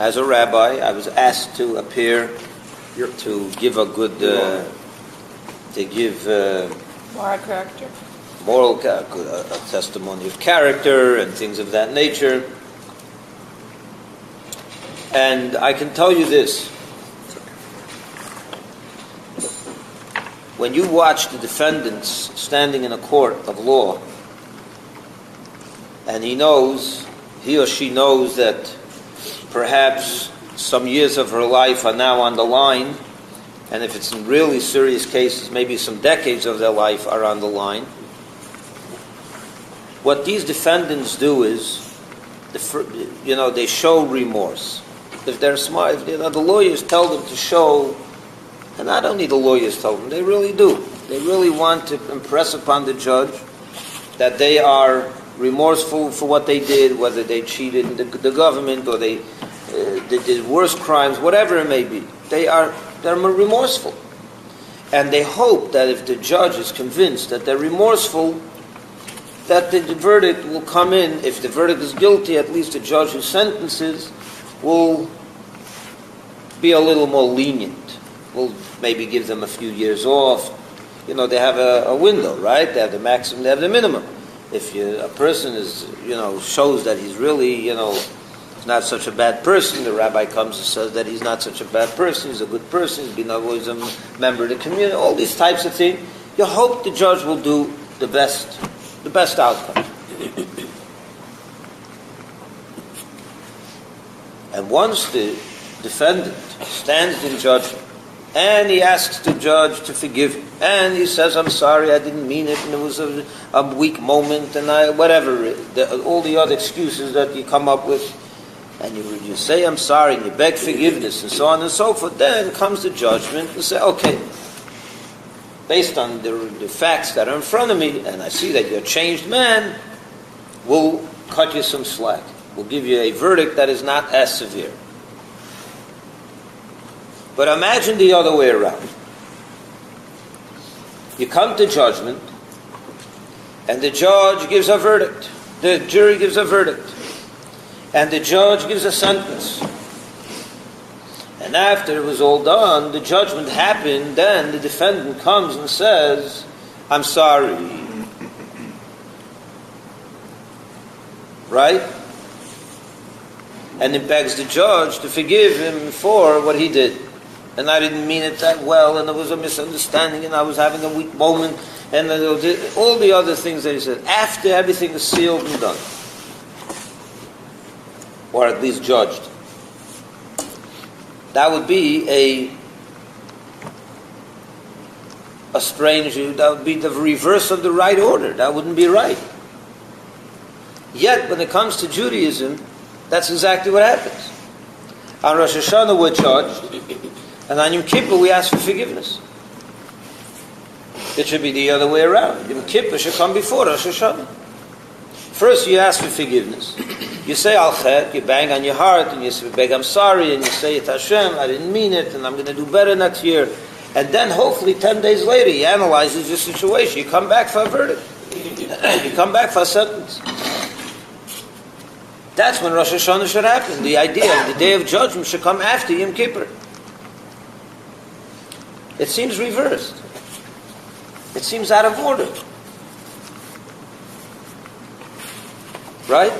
as a rabbi, I was asked to appear to give a good, a testimony of character and things of that nature. And I can tell you this. When you watch the defendants standing in a court of law, and he or she knows that perhaps some years of her life are now on the line, and if it's in really serious cases, maybe some decades of their life are on the line. What these defendants do is, they show remorse. If they're smart, the lawyers tell them to show, and not only the lawyers tell them, they really do. They really want to impress upon the judge that they are remorseful for what they did, whether they cheated the government or they did worse crimes, whatever it may be. They're remorseful. And they hope that if the judge is convinced that they're remorseful, that the verdict will come in. If the verdict is guilty, at least the judge who sentences will be a little more lenient. Will maybe give them a few years off. They have a window, right? They have the maximum, they have the minimum. If a person is, shows that he's really, not such a bad person, the rabbi comes and says that he's not such a bad person, he's a good person, he's been always a member of the community, all these types of things. You hope the judge will do the best outcome. And once the defendant stands in judgment, and he asks the judge to forgive him, and he says, "I'm sorry, I didn't mean it, and it was a weak moment, and all the other excuses that you come up with," and you say, "I'm sorry," and you beg forgiveness, and so on and so forth, then comes the judgment and say, "Okay, based on the facts that are in front of me, and I see that you're a changed man, we'll cut you some slack. We'll give you a verdict that is not as severe." But imagine the other way around. You come to judgment, and the judge gives a verdict. The jury gives a verdict. And the judge gives a sentence. And after it was all done, the judgment happened, then the defendant comes and says, "I'm sorry." Right? And it begs the judge to forgive him for what he did. And I didn't mean it that well, and there was a misunderstanding, and I was having a weak moment, and all the other things that he said, after everything is sealed and done. Or at least judged. That would be a strange, that would be the reverse of the right order. That wouldn't be right. Yet, when it comes to Judaism, that's exactly what happens. On Rosh Hashanah we're judged, and on Yom Kippur we ask for forgiveness. It should be the other way around. Yom Kippur should come before Rosh Hashanah. First you ask for forgiveness. You say Al Chet, you bang on your heart, and you say, beg, I'm sorry, and you say it Hashem, I didn't mean it, and I'm going to do better next year. And then hopefully 10 days later he analyzes your situation. You come back for a verdict. You come back for a sentence. That's when Rosh Hashanah should happen. The idea of the Day of Judgment should come after Yom Kippur. It seems reversed. It seems out of order. Right?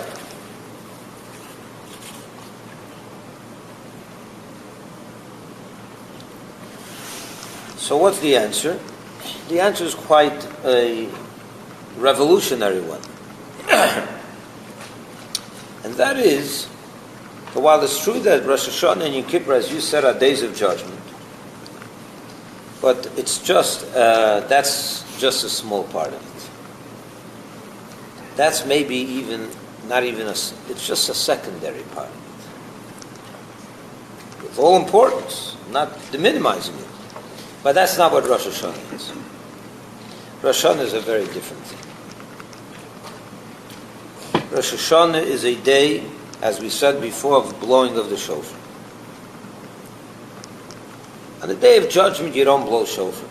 So what's the answer? The answer is quite a revolutionary one. And that is, that while it's true that Rosh Hashanah and Yom Kippur, as you said, are days of judgment, but it's just, that's just a small part of it. That's maybe even, not even it's just a secondary part of it. With all importance, not minimizing it. But that's not what Rosh Hashanah is. Rosh Hashanah is a very different thing. Rosh Hashanah is a day, as we said before, of blowing of the shofar. On the day of judgment, you don't blow shofar.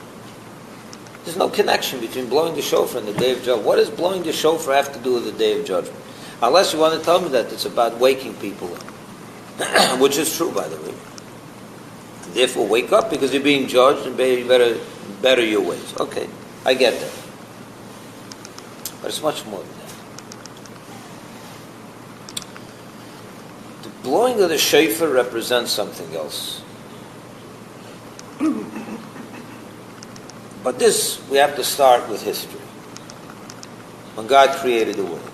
There's no connection between blowing the shofar and the day of judgment. What does blowing the shofar have to do with the day of judgment? Unless you want to tell me that it's about waking people up. which is true, by the way. Therefore, wake up because you're being judged and you better better your ways. Okay, I get that. But it's much more than that. The blowing of the shofar represents something else. But this, we have to start with history. When God created the world.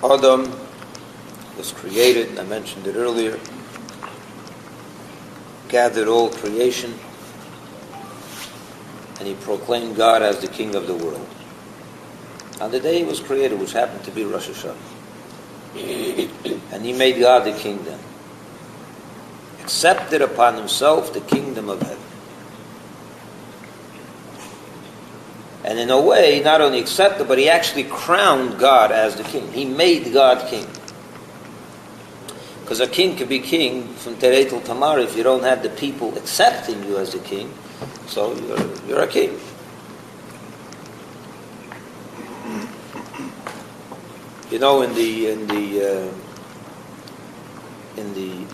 Adam was created, I mentioned it earlier, gathered all creation, and he proclaimed God as the king of the world. On the day he was created, which happened to be Rosh Hashanah, and he made God the king then. Accepted upon himself the kingdom of heaven. And in a way, not only accepted, but he actually crowned God as the king. He made God king. Because a king can be king from Terei till Tamar if you don't have the people accepting you as the king. So you're a king. You know, in the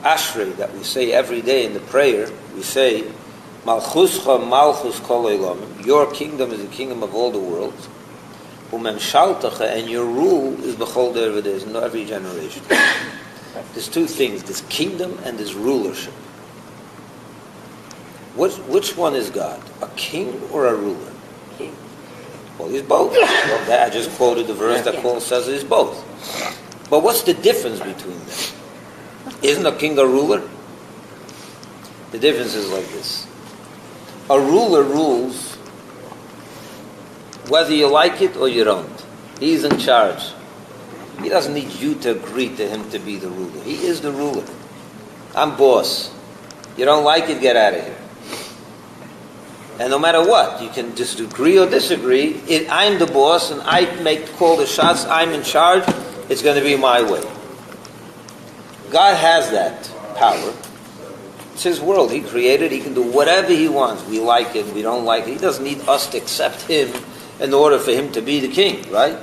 Ashrei that we say every day in the prayer, we say, Malchuscha Malchus Kol Olamim, your kingdom is the kingdom of all the worlds. Umemshaltacha, and your rule is B'chol der v'der, in every generation. There's two things, this kingdom and this rulership. Which one is God? A king or a ruler? King. Well, he's both. Well, I just quoted the verse that Paul says he's both. But what's the difference between them? Isn't a king a ruler? The difference is like this. A ruler rules whether you like it or you don't. He's in charge. He doesn't need you to agree to him to be the ruler. He is the ruler. I'm boss. You don't like it, get out of here. And no matter what, you can just agree or disagree. I'm the boss and I call the shots. I'm in charge. It's going to be my way. God has that power. It's his world. He created. He can do whatever he wants. We like it. We don't like it. He doesn't need us to accept him in order for him to be the king, right?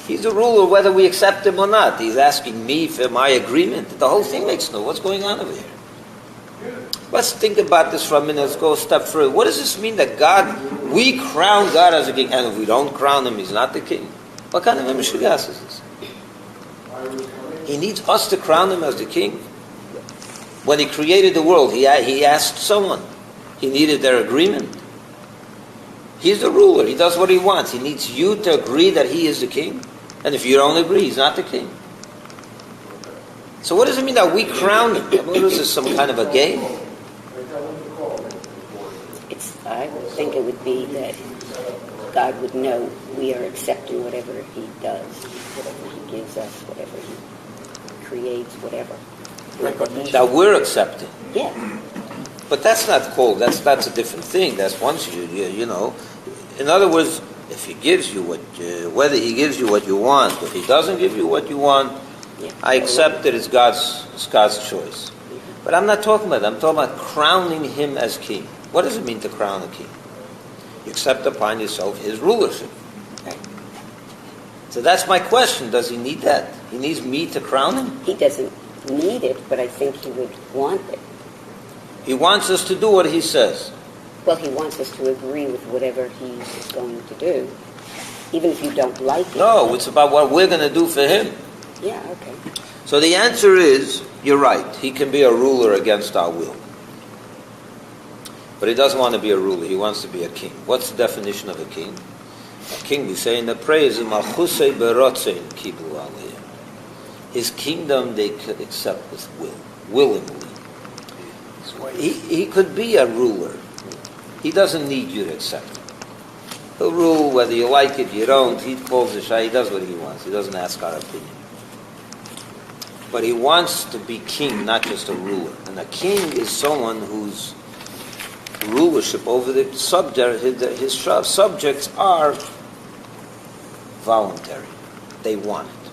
He's the ruler whether we accept him or not. He's asking me for my agreement. The whole thing makes no. What's going on over here? Let's think about this for a minute. Let's go a step further. What does this mean that we crown God as a king, and if we don't crown him, he's not the king? What kind of mishigas is this? He needs us to crown him as the king. When he created the world, he asked someone. He needed their agreement. He's the ruler. He does what he wants. He needs you to agree that he is the king. And if you don't agree, he's not the king. So what does it mean that we crown him? What is this, some kind of a game? I would think it would be that God would know we are accepting whatever he does, whatever he gives us, whatever he creates, whatever. That we're accepting. Yeah. But that's not called, that's a different thing. That's once you know. In other words, if he gives you whether he gives you what you want, if he doesn't give you what you want, Yeah. I accept that it's God's choice. But I'm not talking about that. I'm talking about crowning him as king. What does it mean to crown a king? You accept upon yourself his rulership. Right. So that's my question. Does he need that? He needs me to crown him? He doesn't need it, but I think he would want it. He wants us to do what he says. Well, he wants us to agree with whatever he is going to do, even if you don't like it. No, it's about what we're going to do for him. Yeah, okay. So the answer is, you're right. He can be a ruler against our will. But he doesn't want to be a ruler. He wants to be a king. What's the definition of a king? A king, we say in the praise, Malchusei berotzein kiblu aleyhem. His kingdom they could accept with willingly. He could be a ruler. He doesn't need you to accept him. He'll rule whether you like it, you don't. He calls the shah. He does what he wants. He doesn't ask our opinion. But he wants to be king, not just a ruler. And a king is someone whose rulership over the subject, his subjects are voluntary. They want it.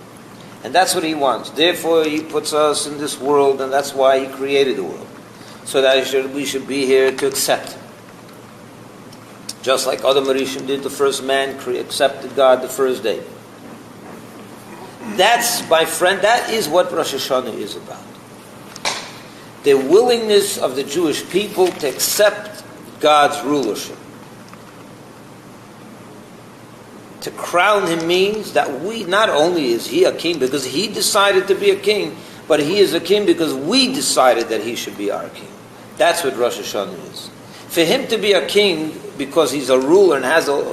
And that's what he wants. Therefore, he puts us in this world, and that's why he created the world. So that we should be here to accept him. Just like Adam Rishon did, the first man accepted God the first day. That's, my friend, that is what Rosh Hashanah is about. The willingness of the Jewish people to accept God's rulership. To crown him means that we, not only is he a king because he decided to be a king, but he is a king because we decided that he should be our king. That's what Rosh Hashanah is. For him to be a king because he's a ruler and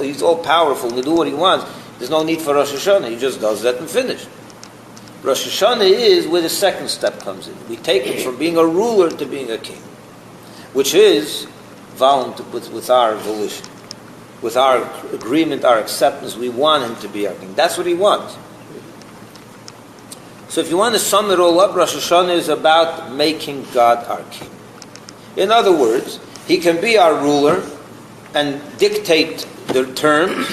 he's all powerful and to do what he wants, there's no need for Rosh Hashanah. He just does that and finished. Rosh Hashanah is where the second step comes in. We take him from being a ruler to being a king, which is with our volition, with our agreement, our acceptance. We want him to be our king. That's what he wants. So if you want to sum it all up, Rosh Hashanah is about making God our king. In other words, he can be our ruler and dictate the terms,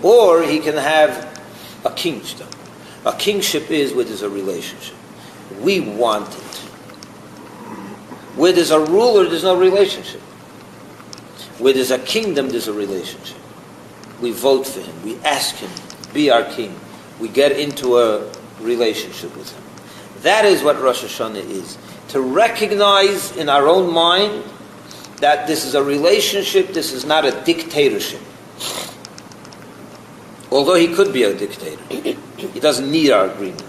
or he can have a kingdom. A kingship is where there's a relationship. We want it. Where there's a ruler, there's no relationship. Where there's a kingdom, there's a relationship. We vote for him. We ask him, be our king. We get into a relationship with him. That is what Rosh Hashanah is. To recognize in our own mind that this is a relationship, this is not a dictatorship. Although he could be a dictator. He doesn't need our agreement.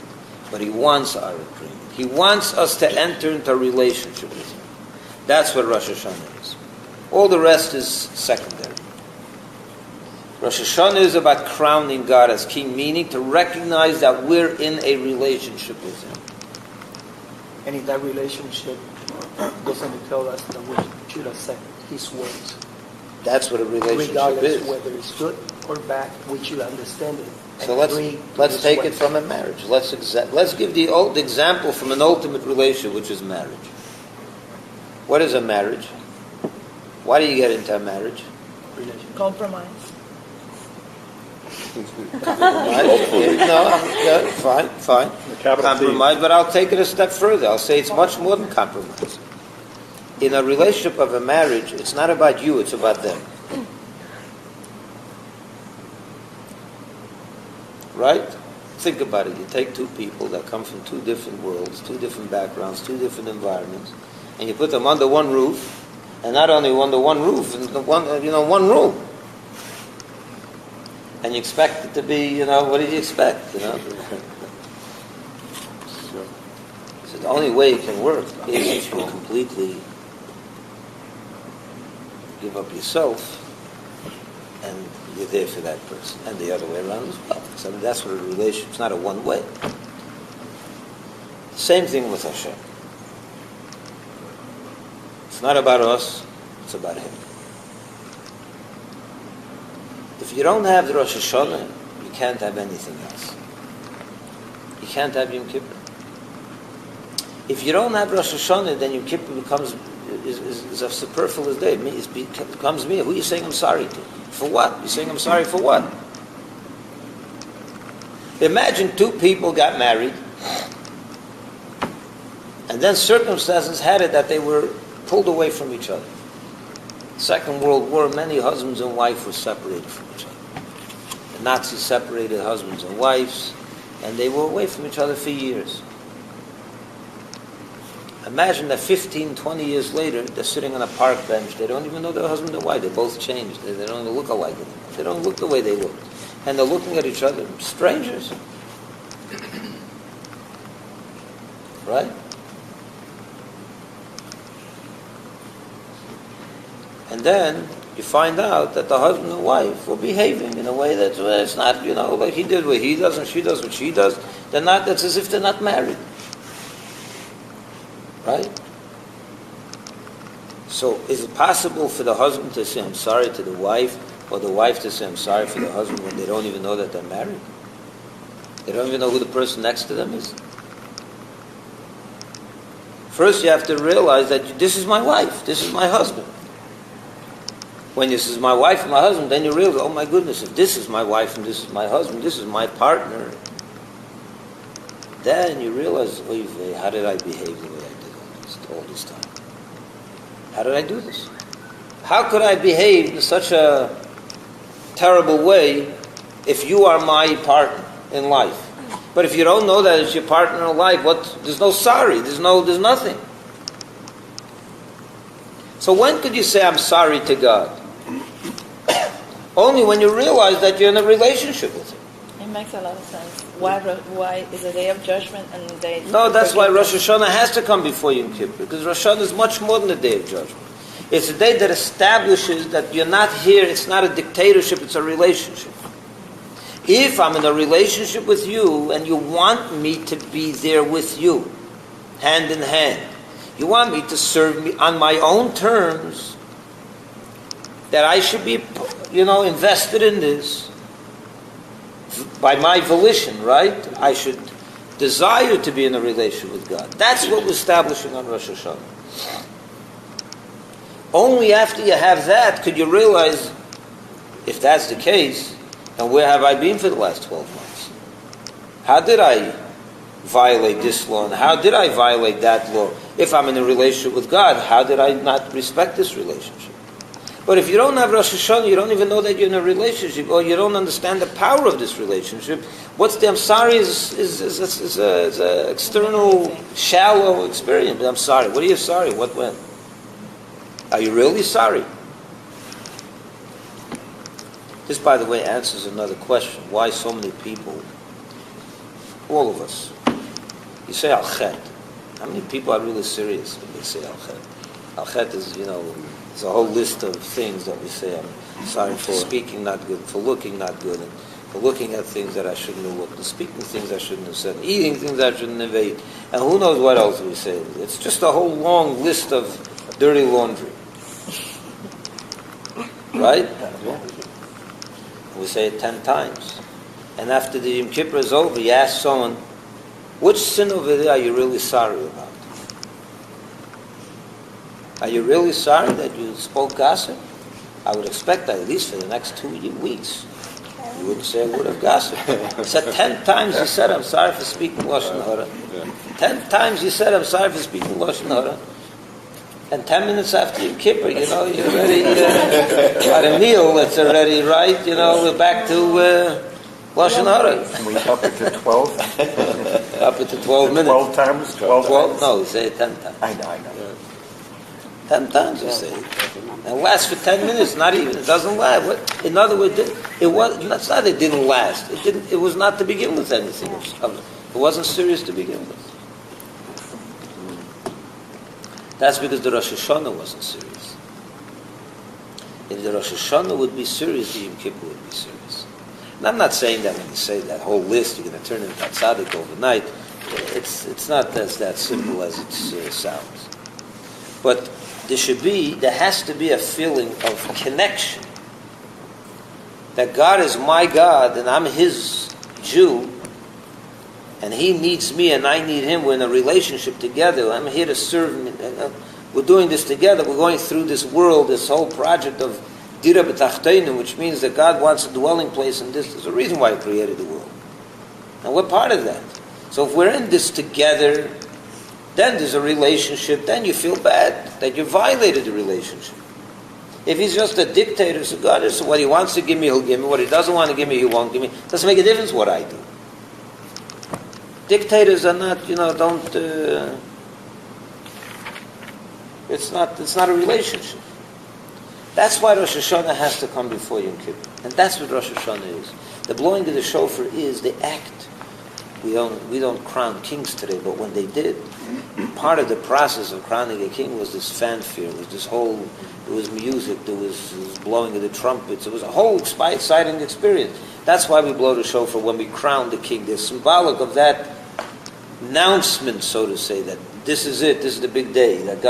But he wants our agreement. He wants us to enter into a relationship with him. That's what Rosh Hashanah is. All the rest is secondary. Rosh Hashanah is about crowning God as king, meaning to recognize that we're in a relationship with him. And in that relationship, doesn't it tell us that we should accept his words? That's what a relationship regardless is. Whether it's good or bad, we should understand it. So let's take it from a marriage. Let's give the old example from an ultimate relationship, which is marriage. What is a marriage? Why do you get into a marriage? Compromise. Fine. Compromise, but I'll take it a step further. I'll say it's much more than compromise. In a relationship of a marriage, it's not about you, it's about them. Right? Think about it. You take two people that come from two different worlds, two different backgrounds, two different environments, and you put them under one roof, and not only under one roof, in one room. And you expect it to be, what did you expect, So the only way it can work is if you completely give up yourself and you're there for that person, and the other way around as well. So that's what a relationship, it's not a one way. Same thing with Hashem. It's not about us, it's about him. If you don't have the Rosh Hashanah, you can't have anything else. You can't have Yom Kippur. If you don't have Rosh Hashanah, then Yom Kippur is a superfluous day. It becomes me. Who are you saying I'm sorry to? For what? You're saying I'm sorry for what? Imagine two people got married, and then circumstances had it that they were pulled away from each other. Second World War, many husbands and wives were separated from each other. The Nazis separated husbands and wives, and they were away from each other for years. Imagine that 15, 20 years later, they're sitting on a park bench. They don't even know their husband and wife. They both changed. They don't even look alike anymore. They don't look the way they looked. And they're looking at each other, strangers. Right? And then you find out that the husband and wife were behaving in a way that's it's not, like he did what he does and she does what she does. They're not, that's as if they're not married. Right? So is it possible for the husband to say I'm sorry to the wife, or the wife to say I'm sorry for the husband when they don't even know that they're married? They don't even know who the person next to them is. First you have to realize that this is my wife, this is my husband. When this is my wife and my husband, then you realize, oh my goodness, if this is my wife and this is my husband, this is my partner, then you realize, oh, how did I behave the way I did all this time? How did I do this? How could I behave in such a terrible way if you are my partner in life? But if you don't know that it's your partner in life, there's no sorry, there's nothing. So when could you say, I'm sorry to God? Only when you realize that you're in a relationship with Him. It makes a lot of sense. Why is a day of judgment and the day... No, that's why Rosh Hashanah has to come before Yom Kippur, because Rosh Hashanah is much more than a day of judgment. It's a day that establishes that you're not here, it's not a dictatorship, it's a relationship. If I'm in a relationship with you and you want me to be there with you, hand in hand, you want me to serve me on my own terms, that I should be, invested in this by my volition, right? I should desire to be in a relationship with God. That's what we're establishing on Rosh Hashanah. Only after you have that could you realize, if that's the case, then where have I been for the last 12 months? How did I violate this law and how did I violate that law? If I'm in a relationship with God, how did I not respect this relationship? But if you don't have Rosh Hashanah, you don't even know that you're in a relationship, or you don't understand the power of this relationship. What's the I'm sorry is an external, shallow experience. I'm sorry. What are you sorry? What when? Are you really sorry? This, by the way, answers another question. Why so many people, all of us, you say al-chet. How many people are really serious when they say al-chet? Al-chet is, it's a whole list of things that we say. I'm sorry for speaking not good, for looking not good, and for looking at things that I shouldn't have looked, and speaking things I shouldn't have said, and eating things I shouldn't have ate, and who knows what else we say. It's just a whole long list of dirty laundry. Right? We say it 10 times. And after the Yom Kippur is over, you ask someone, which sin over there are you really sorry about? Are you really sorry that you spoke gossip? I would expect that at least for the next 2 weeks. You wouldn't say a word of gossip. You said 10 times you said, I'm sorry for speaking Lashon Hara. 10 times you said, I'm sorry for speaking Lashon Hara. And 10 minutes after Yom Kippur, you're already at a meal that's already right. We're back to Lashon Hara. Can we up it to 12? Up it to 12 minutes. 12 times? 12? No, we say it 10 times. I know. 10 times you say it. And it lasts for 10 minutes, not even. It doesn't last. In other words, it's not it didn't last. It was not to begin with anything. It wasn't serious to begin with. That's because the Rosh Hashanah wasn't serious. If the Rosh Hashanah would be serious, the Yom Kippur would be serious. And I'm not saying that when you say that whole list, you're going to turn into a tzaddik overnight. It's not that simple as it sounds. But there has to be a feeling of connection. That God is my God and I'm His Jew, and He needs me and I need Him. We're in a relationship together. I'm here to serve Him. We're doing this together. We're going through this world, this whole project of Dira B'Tachteinu, which means that God wants a dwelling place in this. There's a reason why He created the world. And we're part of that. So if we're in this together, then there's a relationship. Then you feel bad that you violated the relationship. If He's just a dictator, so God is what He wants to give me, He'll give me. What He doesn't want to give me, He won't give me. It doesn't make a difference what I do. Dictators are not, it's not a relationship. That's why Rosh Hashanah has to come before Yom Kippur. And that's what Rosh Hashanah is. The blowing of the shofar is the act. We don't crown kings today, but when they did, part of the process of crowning a king was this fanfare, there was music, there was blowing of the trumpets, it was a whole exciting experience. That's why we blow the shofar when we crown the king. They're symbolic of that announcement, so to say, that this is it, this is the big day, that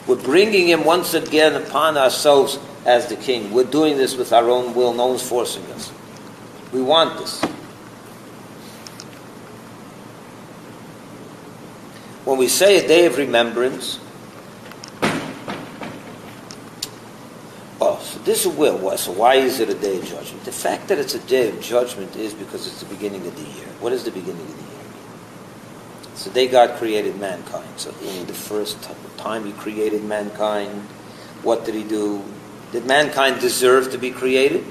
we're bringing Him once again upon ourselves as the king. We're doing this with our own will, no one's forcing us. We want this. When we say a day of remembrance, so this is so why is it a day of judgment? The fact that it's a day of judgment is because it's the beginning of the year. What is the beginning of the year? It's the day God created mankind. So in the first time He created mankind, what did He do? Did mankind deserve to be created?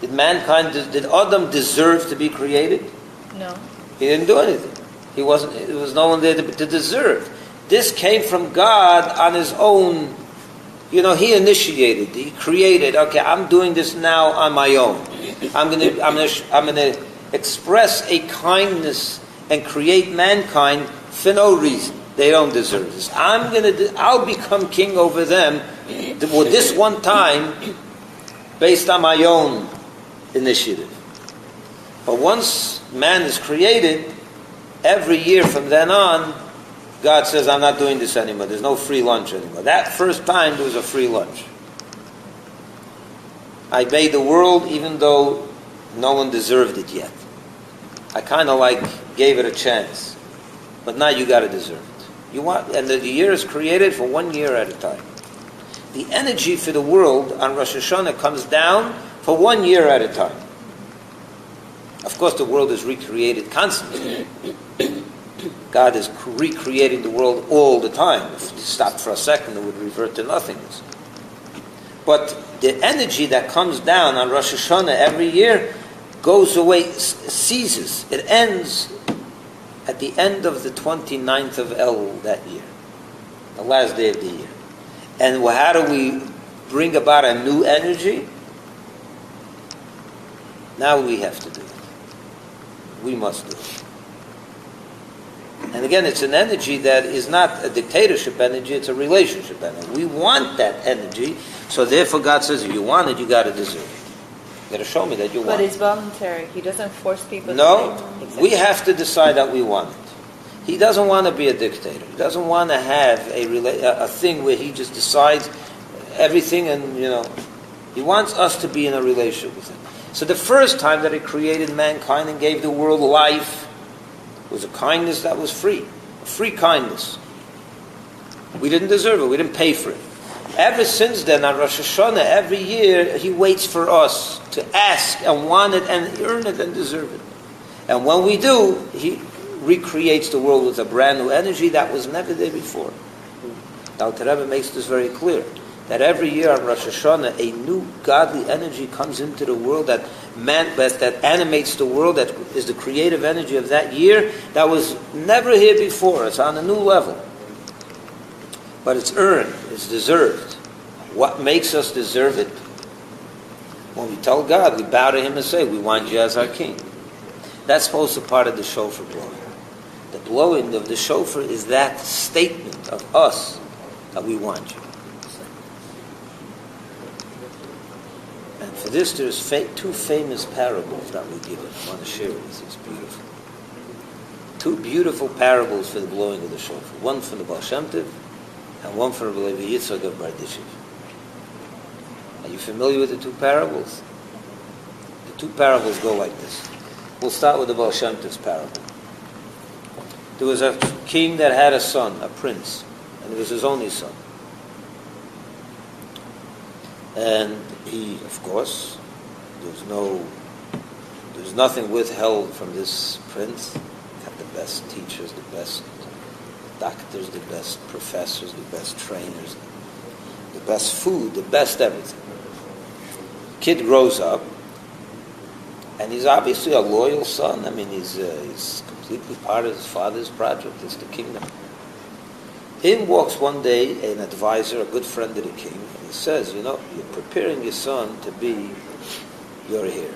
Did Adam deserve to be created? No. He didn't do anything. There was no one there to deserve. This came from God on his own. He initiated. He created. Okay, I'm doing this now on my own. I'm gonna express a kindness and create mankind for no reason. They don't deserve this. I'll become king over them with this one time, based on my own initiative. But once man is created, every year from then on, God says, I'm not doing this anymore. There's no free lunch anymore. That first time, there was a free lunch. I made the world even though no one deserved it yet. I kind of gave it a chance. But now you got to deserve it. And the year is created for 1 year at a time. The energy for the world on Rosh Hashanah comes down for 1 year at a time. Of course, the world is recreated constantly. God is recreating the world all the time. If you stopped for a second, it would revert to nothingness. But the energy that comes down on Rosh Hashanah every year goes away, ceases. It ends at the end of the 29th of Elul that year, the last day of the year. And how do we bring about a new energy? Now we have to do it. We must do it. And again, it's an energy that is not a dictatorship energy, it's a relationship energy. We want that energy, so therefore God says, if you want it, you got to deserve it. You got to show me that you want it. But it's voluntary. He doesn't force people No, to take it. we have to decide that we want it. He doesn't want to be a dictator. He doesn't want to have a thing where he just decides everything and, he wants us to be in a relationship with him. So the first time that he created mankind and gave the world life was a kindness that was free. A free kindness. We didn't deserve it. We didn't pay for it. Ever since then, on Rosh Hashanah, every year, he waits for us to ask and want it and earn it and deserve it. And when we do, he recreates the world with a brand new energy that was never there before. The Alter Rebbe makes this very clear, that every year on Rosh Hashanah, a new godly energy comes into the world that animates the world, that is the creative energy of that year, that was never here before. It's on a new level. But it's earned, it's deserved. What makes us deserve it? When we tell God, we bow to him and say, we want you as our king. That's supposed to be part of the shofar blowing. The blowing of the shofar is that statement of us that we want you. And for this, there's two famous parables that we give it. I want to share it with you. It's beautiful. Two beautiful parables for the blowing of the shofar. One from the Baal Shem Tov, and one from Rabbi Yisroel Spalter. Are you familiar with the two parables? The two parables go like this. We'll start with the Baal Shem Tov's parable. There was a king that had a son, a prince, and it was his only son. And he, of course, there's nothing withheld from this prince. He had the best teachers, the best doctors, the best professors, the best trainers, the best food, the best everything. Kid grows up, and he's obviously a loyal son. I mean, he's completely part of his father's project. It's the kingdom. In walks one day an advisor, a good friend of the king, and he says, you're preparing your son to be your heir,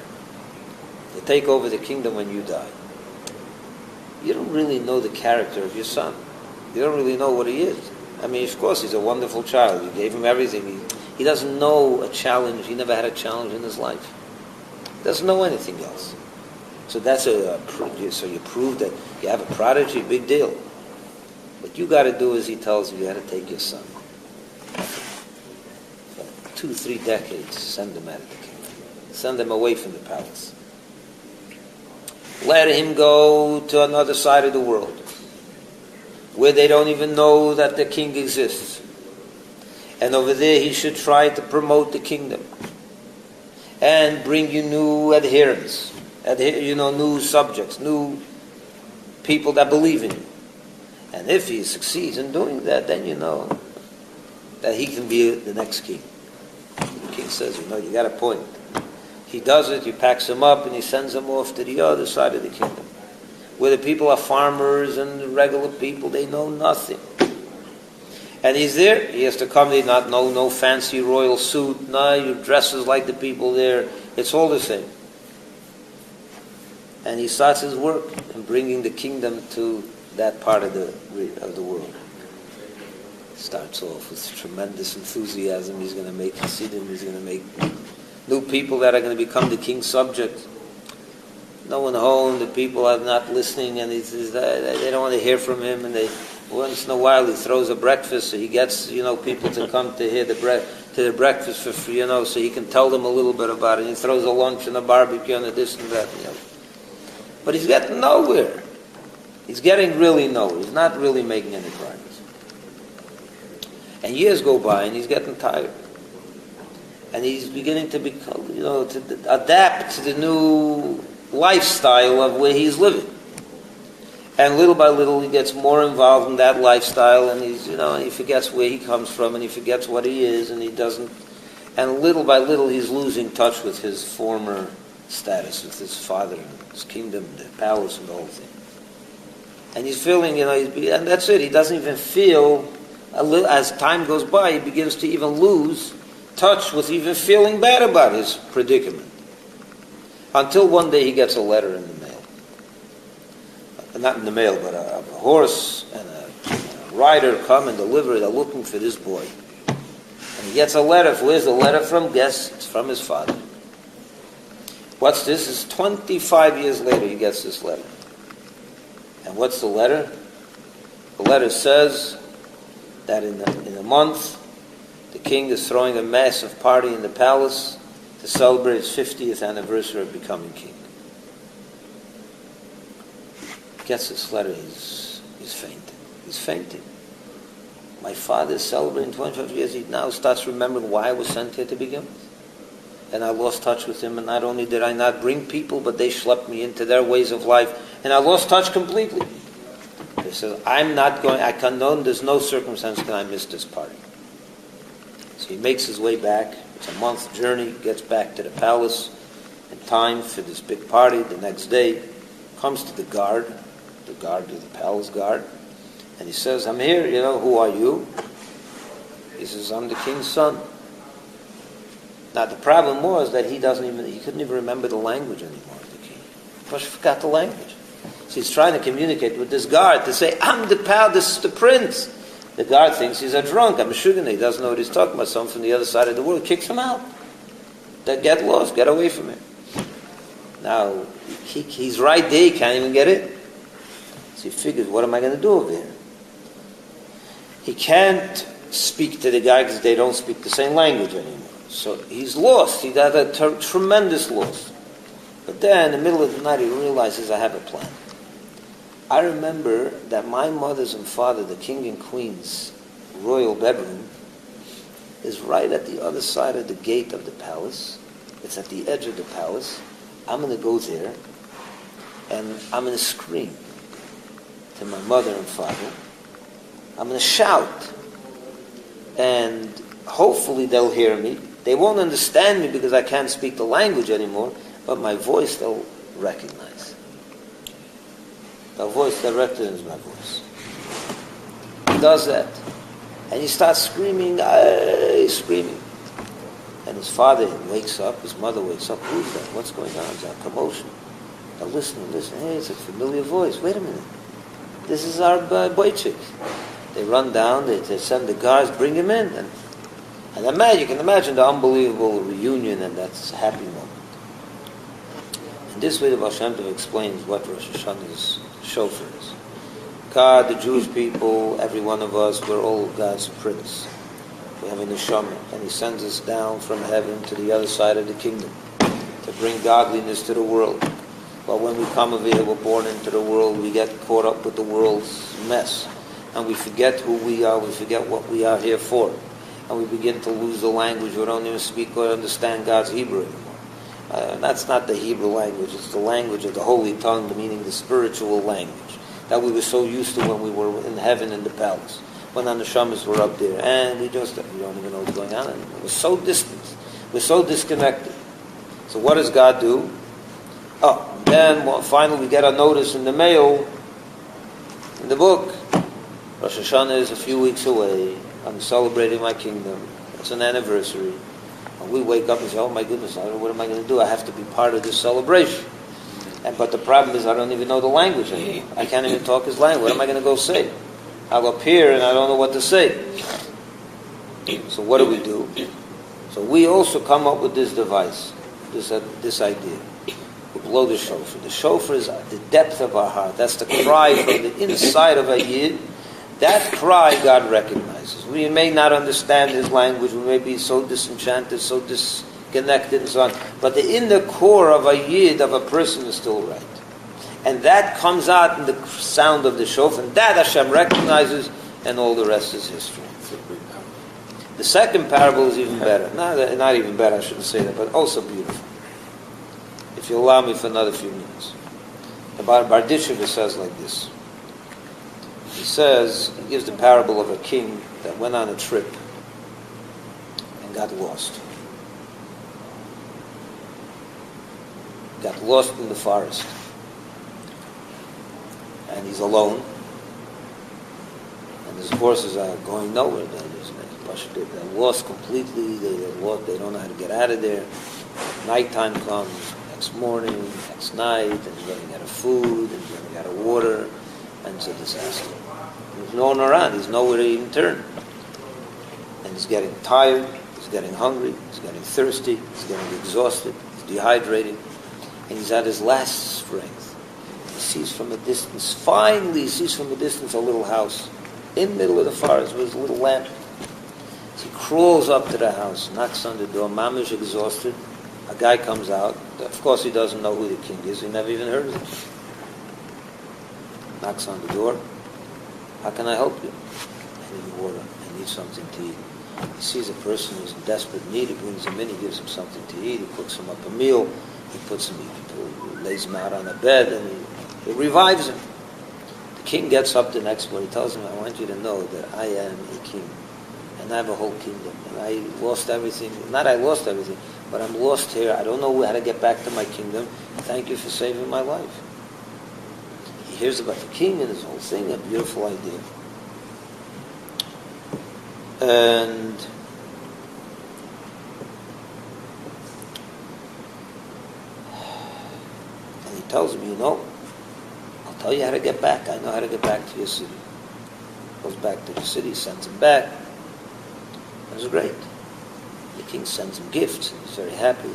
to take over the kingdom when you die. You don't really know the character of your son. You don't really know what he is. I mean, of course, he's a wonderful child. You gave him everything. He doesn't know a challenge. He never had a challenge in his life. He doesn't know anything else. So so you prove that you have a prodigy, big deal. What you got to do is, he tells you, you got to take your son. For 2-3 decades, send him out of the kingdom. Send him away from the palace. Let him go to another side of the world, where they don't even know that the king exists. And over there he should try to promote the kingdom and bring you new adherents, new subjects, new people that believe in you. And if he succeeds in doing that, then you know that he can be the next king. The king says, you got a point. He does it, he packs him up, and he sends him off to the other side of the kingdom. where the people are farmers and the regular people, they know nothing. And he's there, he has to come, they not know no fancy royal suit, no, your dresses like the people there, it's all the same. And he starts his work in bringing the kingdom to that part of the world. Starts off with tremendous enthusiasm. He's going to make Hasidim, he's going to make new people that are going to become the king's subjects. No one home, the people are not listening, and they don't want to hear from him, and once in a while he throws a breakfast, so he gets people to come to hear the breakfast for free, so he can tell them a little bit about it. And he throws a lunch and a barbecue and a this and that. But he's getting nowhere. He's getting really nowhere. He's not really making any progress. And years go by, and he's getting tired. And he's beginning to become, to adapt to the new lifestyle of where he's living. And little by little, he gets more involved in that lifestyle, and he forgets where he comes from, and he forgets what he is, and he doesn't. And little by little, he's losing touch with his former status, with his father, and his kingdom, the palace, and the whole thing. And he's feeling, and that's it. He doesn't even feel. As time goes by, he begins to even lose touch with even feeling bad about his predicament. Until one day, he gets a letter in the mail. Not in the mail, but a horse and a rider come and deliver it. They're looking for this boy. And he gets a letter. Where's the letter from? Guess it's from his father. What's this? It's 25 years later he gets this letter. And what's the letter? The letter says that in a month, the king is throwing a massive party in the palace to celebrate his 50th anniversary of becoming king. Gets this letter, he's fainting. He's fainting. My father is celebrating 25 years. He now starts remembering why I was sent here to begin with. And I lost touch with him, and not only did I not bring people, but they schlepped me into their ways of life, and I lost touch completely. He says, there's no circumstance can I miss this party. So he makes his way back. It's a month's journey, gets back to the palace in time for this big party. The next day, comes to the guard of the palace guard, and he says, I'm here, who are you? He says, I'm the king's son. Now the problem was that he couldn't even remember the language anymore of the king. He just forgot the language. So he's trying to communicate with this guard to say, I'm this is the prince. The guard thinks he's a drunk, I'm a shugana, he doesn't know what he's talking about, someone from the other side of the world, kicks him out. Get lost, get away from him. Now, he's right there, he can't even get in. So he figures, what am I going to do over here? He can't speak to the guy because they don't speak the same language anymore. So he's lost. He got a tremendous loss. But then, in the middle of the night, he realizes, I have a plan. I remember that my mother's and father, the king and queen's royal bedroom, is right at the other side of the gate of the palace. It's at the edge of the palace. I'm going to go there, and I'm going to scream to my mother and father. I'm going to shout, and hopefully they'll hear me. They won't understand me because I can't speak the language anymore, but my voice they'll recognize. The voice that recognizes my voice. He does that, and he starts screaming, screaming. And his father wakes up, his mother wakes up. Who's that? What's going on? There's a commotion. Now listen. Hey, it's a familiar voice. Wait a minute. This is our boychik. They run down, they send the guards, bring him in. And you can imagine the unbelievable reunion and that happy moment. And this way the Baal Shem Tov explains what Rosh Hashanah's shofar is. God, the Jewish people, every one of us, we're all God's prince. We have a neshama, and He sends us down from heaven to the other side of the kingdom to bring godliness to the world. But when we come over here, we're born into the world, we get caught up with the world's mess. And we forget who we are, we forget what we are here for. And we begin to lose the language, we don't even speak or understand God's Hebrew anymore. That's not the Hebrew language, it's the language of the holy tongue, meaning the spiritual language that we were so used to when we were in heaven in the palace, when the neshamas were up there, and we don't even know what's going on anymore. We're so distant, we're so disconnected. So what does God do? Then finally we get a notice in the mail, in the book. Rosh Hashanah is a few weeks away. I'm celebrating my kingdom. It's an anniversary. And we wake up and say, oh my goodness, I don't know, what am I going to do? I have to be part of this celebration. But the problem is I don't even know the language anymore. I can't even talk his language. What am I going to go say? I'll appear and I don't know what to say. So what do? So we also come up with this device, this idea. We blow the shofar. The shofar is the depth of our heart. That's the cry from the inside of a yid. That cry God recognizes. We may not understand his language. We may be so disenchanted, so disconnected and so on. But the inner core of a yid, of a person, is still right. And that comes out in the sound of the shofar. And that Hashem recognizes, and all the rest is history. The second parable is even better. Not even better, I shouldn't say that, but also beautiful. If you allow me for another few minutes. The Bardishiva says like this. He gives the parable of a king that went on a trip and got lost. Got lost in the forest. And he's alone. And his horses are going nowhere. They're lost completely. They don't know how to get out of there. Nighttime comes. Next morning, next night, and he's running out of food, and he's running out of water, and it's a disaster. There's no one around. He's nowhere to even turn. And he's getting tired. He's getting hungry. He's getting thirsty. He's getting exhausted. He's dehydrated. And he's at his last strength. He sees from a distance, finally he sees from a distance a little house in the middle of the forest with a little lamp. So he crawls up to the house, knocks on the door, mamish exhausted. A guy comes out. Of course he doesn't know who the king is. He never even heard of him. Knocks on the door. How can I help you? I need water. I need something to eat. He sees a person who's in desperate need. He brings him in. He gives him something to eat. He cooks him up a meal. He lays him out on a bed, and he revives him. The king gets up the next morning. He tells him, I want you to know that I am a king. And I have a whole kingdom. And I lost everything. Not I lost everything, but I'm lost here. I don't know how to get back to my kingdom. Thank you for saving my life. He hears about the king and his whole thing, a beautiful idea. And he tells him, I'll tell you how to get back. I know how to get back to your city. Goes back to the city, sends him back. It was great. The king sends him gifts, and he's very happy.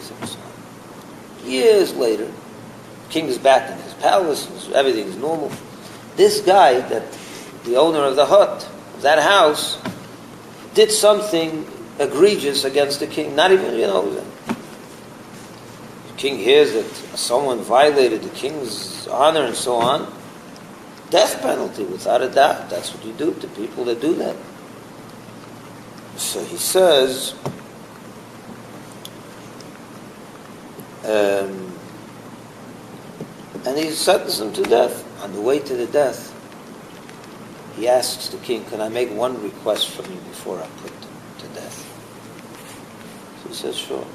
Years later, the king is back in his palace, and everything is normal. This guy, the owner of the hut, of that house, did something egregious against the king. Not even, the king hears that someone violated the king's honor and so on. Death penalty, without a doubt. That's what you do to people that do that. So he says, and he sentenced him to death. On the way to the death, he asks the king, can I make one request from you before I put him to death? So he says, sure.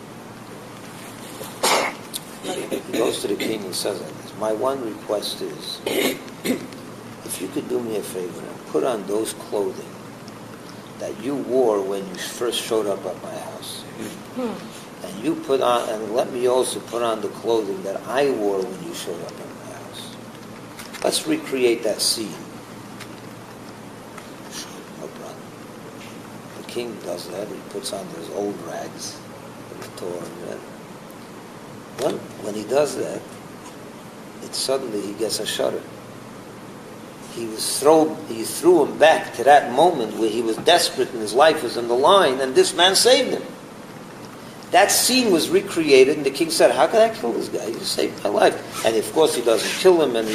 He goes to the king and says like this, my one request is, if you could do me a favor and put on those clothing that you wore when you first showed up at my house. And you put on, and let me also put on the clothing that I wore when you showed up at my house. Let's recreate that scene. Sure, no problem. The king does that. He puts on those old rags that were torn. When he does that, suddenly he gets a shudder. He threw him back to that moment where he was desperate and his life was on the line, and this man saved him. That scene was recreated, and the king said, how can I kill this guy? He saved my life. And of course he doesn't kill him, and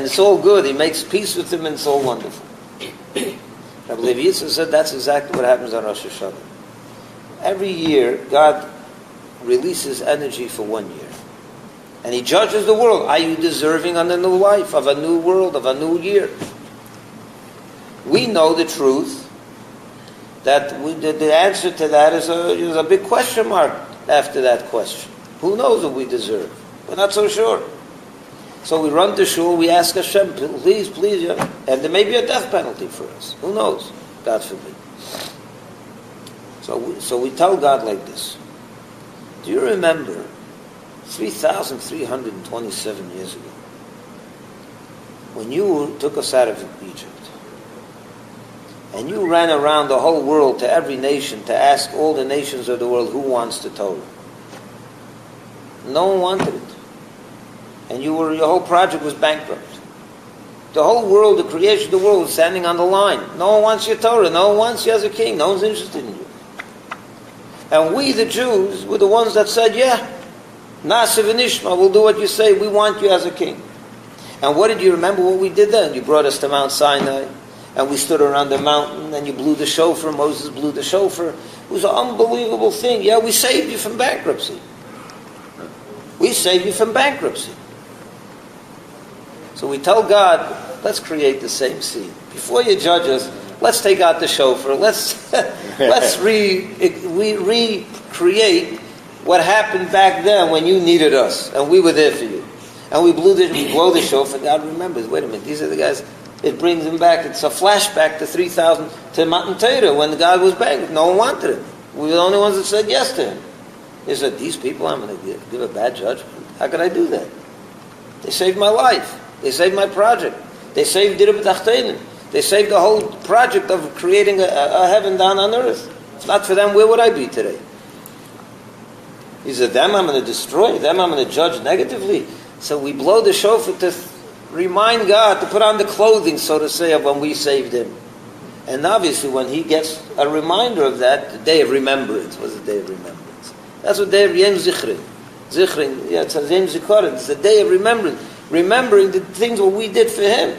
it's all good. He makes peace with him, and it's all wonderful. Rabbi Yisroel said that's exactly what happens on Rosh Hashanah. Every year, God releases energy for 1 year. And he judges the world. Are you deserving of a new life, of a new world, of a new year? We know the truth, that the answer to that is a big question mark after that question. Who knows what we deserve? We're not so sure. So we run to shul, we ask Hashem, please, please, yeah. And there may be a death penalty for us. Who knows? God forbid. So we tell God like this. Do you remember 3,327 years ago when you took us out of Egypt and you ran around the whole world to every nation to ask all the nations of the world who wants the Torah? No one wanted it. And your whole project was bankrupt. The whole world, the creation of the world was standing on the line. No one wants your Torah. No one wants you as a king. No one's interested in you. And we, the Jews, were the ones that said, yeah, Nasiv and Ishma, we'll do what you say. We want you as a king. And what did you remember what we did then? You brought us to Mount Sinai, and we stood around the mountain, and you blew the shofar. Moses blew the shofar. It was an unbelievable thing. Yeah, we saved you from bankruptcy. We saved you from bankruptcy. So we tell God, let's create the same scene. Before you judge us, let's take out the shofar. Let's recreate what happened back then when you needed us and we were there for you. And we blow the shofar. God remembers. Wait a minute, these are the guys. It brings them back. It's a flashback to 3,000 to Matan Torah when God was bankrupt. No one wanted him. We were the only ones that said yes to him. He said, these people, I'm going to give a bad judgment. How could I do that? They saved my life. They saved my project. They saved Dirab Tachtenim. They saved the whole project of creating a heaven down on earth. If not for them, where would I be today? He said, them I'm going to destroy. Them I'm going to judge negatively. So we blow the shofar to remind God, to put on the clothing, so to say, of when we saved him. And obviously when he gets a reminder of that, the day of remembrance was the day of remembrance. That's what day of Yom Zichrin. Zichrin, yeah, it's a Yom Zikaron. It's the day of remembrance. Remembering the things what we did for him.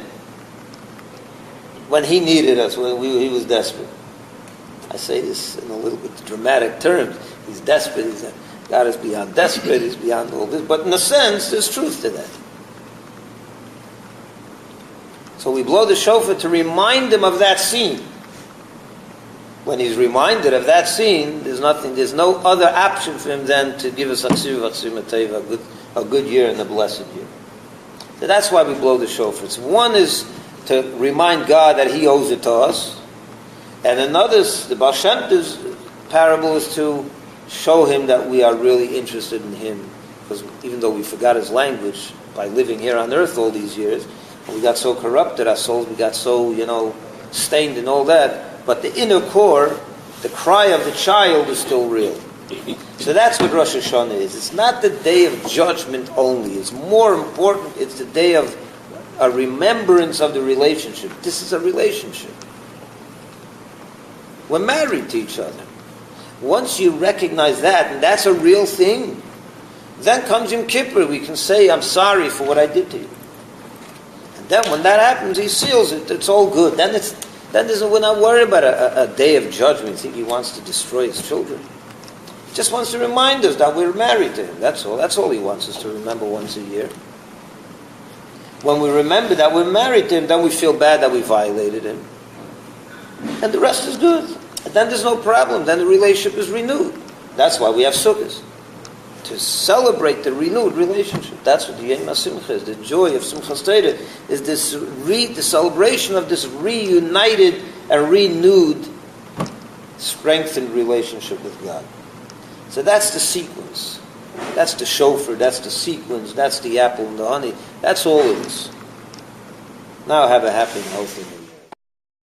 When he needed us, when he was desperate. I say this in a little bit dramatic terms. He's desperate. God is beyond desperate. He's beyond all this. But in a sense, there's truth to that. So we blow the shofar to remind him of that scene. When he's reminded of that scene, there's no other option for him than to give us a good year and a blessed year. So that's why we blow the shofar. One is to remind God that he owes it to us. And another, the Baal Shem Tov's parable, is to show him that we are really interested in him. Because even though we forgot his language by living here on earth all these years, we got so corrupted, our souls, we got so, stained and all that. But the inner core, the cry of the child is still real. So that's what Rosh Hashanah is. It's not the day of judgment only. It's more important, it's the day of a remembrance of the relationship. This is a relationship. We're married to each other. Once you recognize that, and that's a real thing, then comes Yom Kippur. We can say, I'm sorry for what I did to you. And then when that happens, he seals it. It's all good. Then we're not worried about a day of judgment. I think he wants to destroy his children. He just wants to remind us that we're married to him. That's all. That's all he wants us to remember once a year. When we remember that we're married to him, then we feel bad that we violated him. And the rest is good. And then there's no problem. Then the relationship is renewed. That's why we have sukkahs. To celebrate the renewed relationship. That's what the Yom HaSimcha is. The joy of Simchas Torah is the celebration of this reunited and renewed, strengthened relationship with God. So that's the sequence. That's the shofar. That's the sequence. That's the apple and the honey. That's all it is. Now have a happy and healthy New Year.